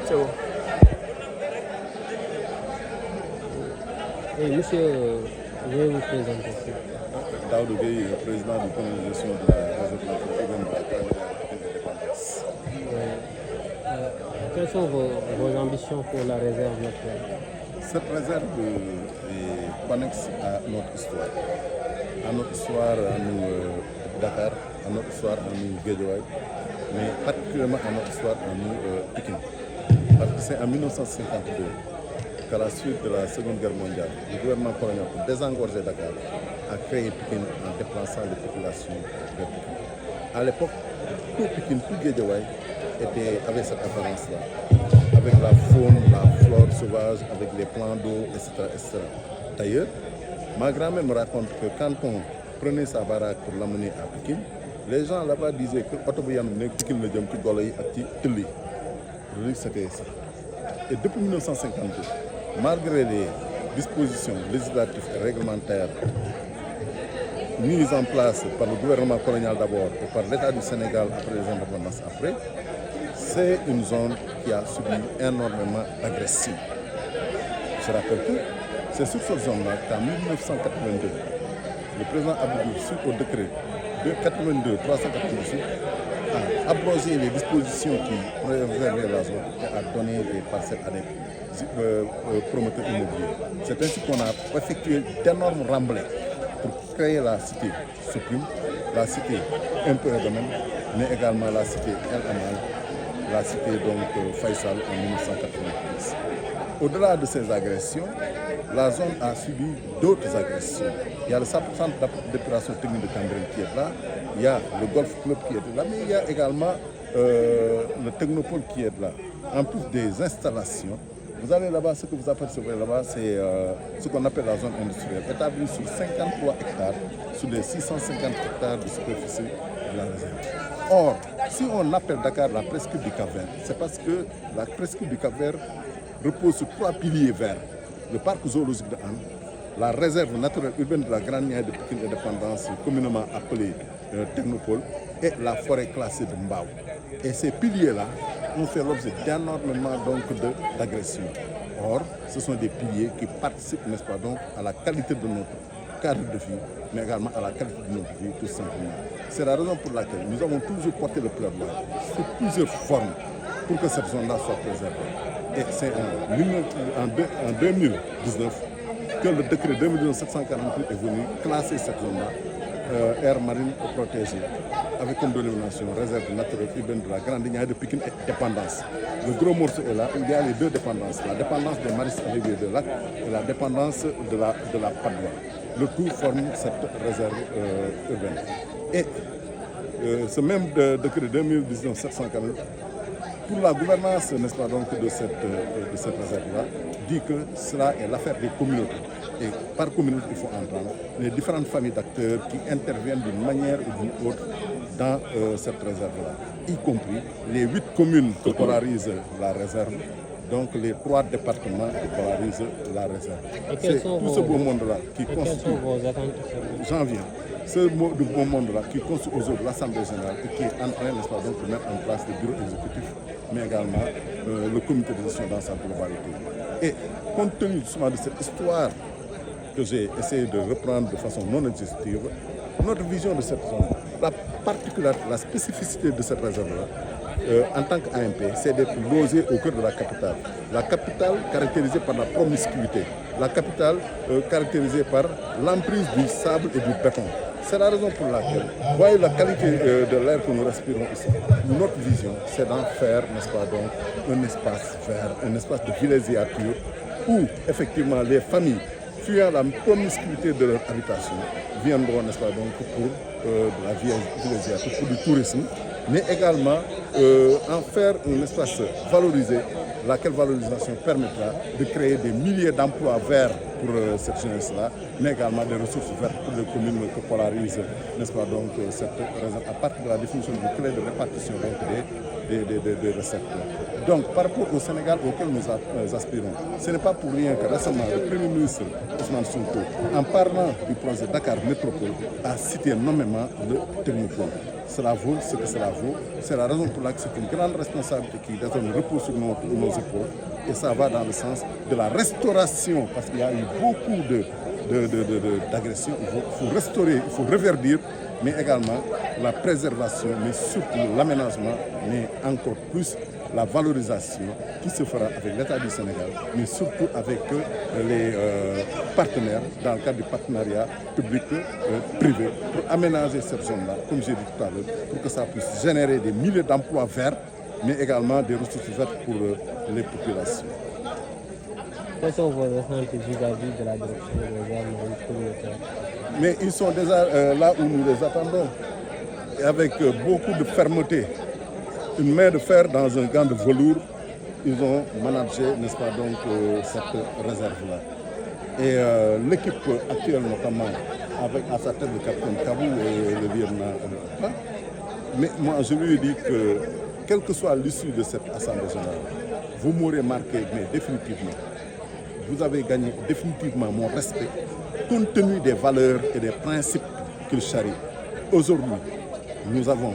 C'est bon. Et monsieur, je vais vous présenter. Daoud Gueye, président du comité de gestion de la réserve naturelle urbaine de la Cameroun. Quelles sont vos ambitions pour la réserve naturelle? Cette réserve est connexe à notre histoire. À notre histoire, à nous Dakar, à notre histoire, à nous Guédiawaye, mais particulièrement à notre histoire, à nous Pikine. Parce que c'est en 1952 qu'à la suite de la Seconde Guerre mondiale, le gouvernement colonial, pour désengorger Dakar, a créé Pikine en déplaçant les populations de Pikine. À l'époque, tout Pikine, tout Guédiawaye avait cette apparence-là, avec la faune, la flore sauvage, avec les plans d'eau, etc., etc. D'ailleurs, ma grand-mère me raconte que quand on prenait sa baraque pour l'amener à Pikine, les gens là-bas disaient que Otoboyan venait Pikine le Djam, Goloy et Tili. C'était ça. Et depuis 1952, malgré les dispositions législatives et réglementaires mises en place par le gouvernement colonial d'abord et par l'État du Sénégal après les indépendances après, c'est une zone qui a subi énormément d'agressions. Je rappelle que c'est sur cette zone-là qu'en 1982, le président Abdou, suite au décret de 82-398, a abrogé les dispositions qui préservaient la zone et a donné des parcelles à des promoteurs immobiliers. C'est ainsi qu'on a effectué d'énormes remblais pour créer la cité Suprême, la cité Impérial Domaine, mais également la cité El Amal, la cité donc Faisal en 1990. Au-delà de ces agressions, la zone a subi d'autres agressions. Il y a le centre d'opération technique de Cambérène qui est là, il y a le Golf Club qui est là, mais il y a également le Technopole qui est là. En plus des installations, vous allez là-bas, ce que vous apercevez là-bas, c'est ce qu'on appelle la zone industrielle, établie sur 53 hectares, sur les 650 hectares de superficie de la réserve. Or, si on appelle Dakar la presqu'île du Cap-Vert, c'est parce que la presqu'île du Cap-Vert repose sur 3 piliers verts. Le parc zoologique de Han, la réserve naturelle urbaine de la Grande Niaï de Pikine Indépendance, communément appelée Technopole, et la forêt classée de Mbao. Et ces piliers-là ont fait l'objet d'énormément d'agressions. Or, ce sont des piliers qui participent, n'est-ce pas, donc, à la qualité de notre cadre de vie, mais également à la qualité de notre vie, tout simplement. C'est la raison pour laquelle nous avons toujours porté le plaidoyer sous plusieurs formes pour que cette zone-là soit préservée. Et c'est en 2019 que le décret 2019-748 est venu classer cette zone-là aire marine protégée avec comme dénomination réserve naturelle urbaine de la Grande Niaï de Pikine et dépendance. Le gros morceau est là où il y a les deux dépendances, la dépendance des maristes arrivés de lac et la dépendance de la Padoua. Le tout forme cette réserve urbaine. Et ce même décret 2019-748 pour la gouvernance, n'est-ce pas, donc, de cette réserve-là, dit que cela est l'affaire des communautés. Et par communauté, il faut entendre les différentes familles d'acteurs qui interviennent d'une manière ou d'une autre dans cette réserve-là, y compris les 8 communes que polarise la réserve, donc les 3 départements qui polarisent la réserve. C'est tout ce beau monde-là qui constitue. J'en viens. Ce beau monde-là qui constitue aujourd'hui l'Assemblée générale et qui est en train, n'est-ce pas, donc, de mettre en place le bureau exécutif, mais également le comité de gestion dans sa globalité. Et compte tenu justement de cette histoire que j'ai essayé de reprendre de façon non exhaustive, notre vision de cette zone, la particularité, la spécificité de cette réserve-là, en tant qu'AMP, c'est d'être logé au cœur de la capitale. La capitale caractérisée par la promiscuité, la capitale caractérisée par l'emprise du sable et du béton. C'est la raison pour laquelle, voyez la qualité de l'air que nous respirons ici. Notre vision, c'est d'en faire, n'est-ce pas, donc, un espace vert, un espace de villégiature où, effectivement, les familles, fuyant la promiscuité de leur habitation, viendront, n'est-ce pas, donc, pour de la villégiature, pour du tourisme, mais également en faire un espace valorisé, laquelle valorisation permettra de créer des milliers d'emplois verts pour cette jeunesse-là, mais également des ressources vertes pour les communes que polarise, n'est-ce pas, donc, cette réserve, à partir de la définition du clé de répartition des recettes. Donc, par rapport au Sénégal auquel nous aspirons, ce n'est pas pour rien que récemment, le Premier ministre Ousmane Sonko, en parlant du projet Dakar Métropole, a cité nommément le Technopole. cela vaut ce que cela vaut. C'est la raison pour laquelle c'est une grande responsabilité qui désormais repose sur nos épaules. Et ça va dans le sens de la restauration, parce qu'il y a eu beaucoup d'agressions. Il faut restaurer, il faut reverdir, mais également la préservation, mais surtout l'aménagement, mais encore plus la valorisation qui se fera avec l'État du Sénégal, mais surtout avec les partenaires dans le cadre du partenariat public-privé pour aménager cette zone-là, comme j'ai dit tout à l'heure, pour que ça puisse générer des milliers d'emplois verts, mais également des ressources vertes pour les populations. Quels sont vos ressentis vis-à-vis de la direction des réserves communautaires? Mais ils sont déjà là où nous les attendons, et avec beaucoup de fermeté. Une main de fer dans un gant de velours, ils ont managé, n'est-ce pas, donc cette réserve-là. Et l'équipe actuelle, notamment, avec à sa tête le capitaine Kabou et le lieutenant. Mais moi, je lui ai dit que, quelle que soit l'issue de cette Assemblée générale, vous m'aurez marqué, mais définitivement, vous avez gagné définitivement mon respect, compte tenu des valeurs et des principes qu'il charrie. Aujourd'hui, nous avons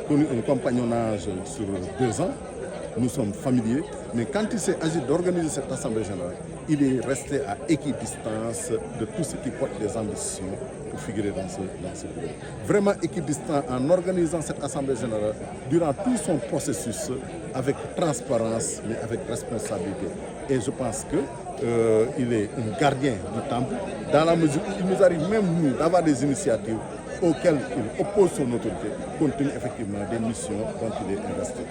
connu un compagnonnage sur 2 ans, nous sommes familiers, mais quand il s'est agi d'organiser cette Assemblée générale, il est resté à équidistance de tout ce qui porte des ambitions pour figurer dans ce groupe. Vraiment équidistant en organisant cette Assemblée générale durant tout son processus avec transparence, mais avec responsabilité. Et je pense qu'il est un gardien du temple, dans la mesure où il nous arrive même, nous, d'avoir des initiatives auxquelles il oppose son autorité, compte tenu effectivement des missions dont il est investi.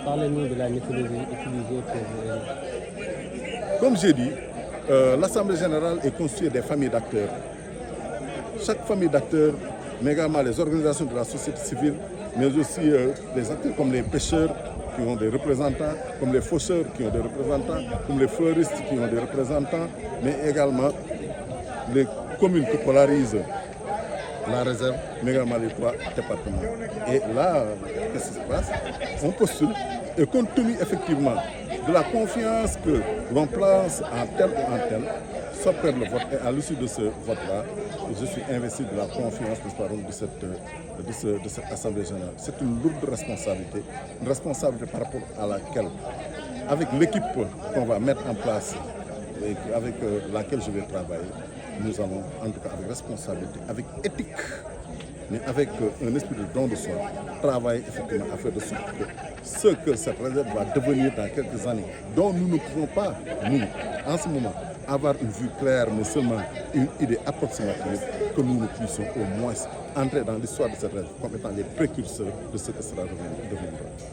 Parlez-nous de la méthodologie utilisée pour vous. Comme j'ai dit, l'Assemblée générale est constituée des familles d'acteurs. Chaque famille d'acteurs, mais également les organisations de la société civile, mais aussi les acteurs comme les pêcheurs qui ont des représentants, comme les faucheurs qui ont des représentants, comme les fleuristes qui ont des représentants, mais également les communes qui polarisent la réserve, mais également les 3 départements. Et là, qu'est-ce qui se passe? On postule, et compte tenu effectivement de la confiance que l'on place en tel ou en tel, s'opère le vote. Et à l'issue de ce vote-là, je suis investi de la confiance de cette Assemblée générale. C'est une lourde responsabilité, une responsabilité par rapport à laquelle, avec l'équipe qu'on va mettre en place et avec laquelle je vais travailler, nous allons, en tout cas avec responsabilité, avec éthique, mais avec un esprit de don de soi, travailler effectivement à faire de sorte que ce que cette réserve va devenir dans quelques années, dont nous ne pouvons pas, nous, en ce moment, avoir une vue claire, mais seulement une idée approximative, que nous ne puissions au moins entrer dans l'histoire de cette réserve comme étant les précurseurs de ce que sera devenir.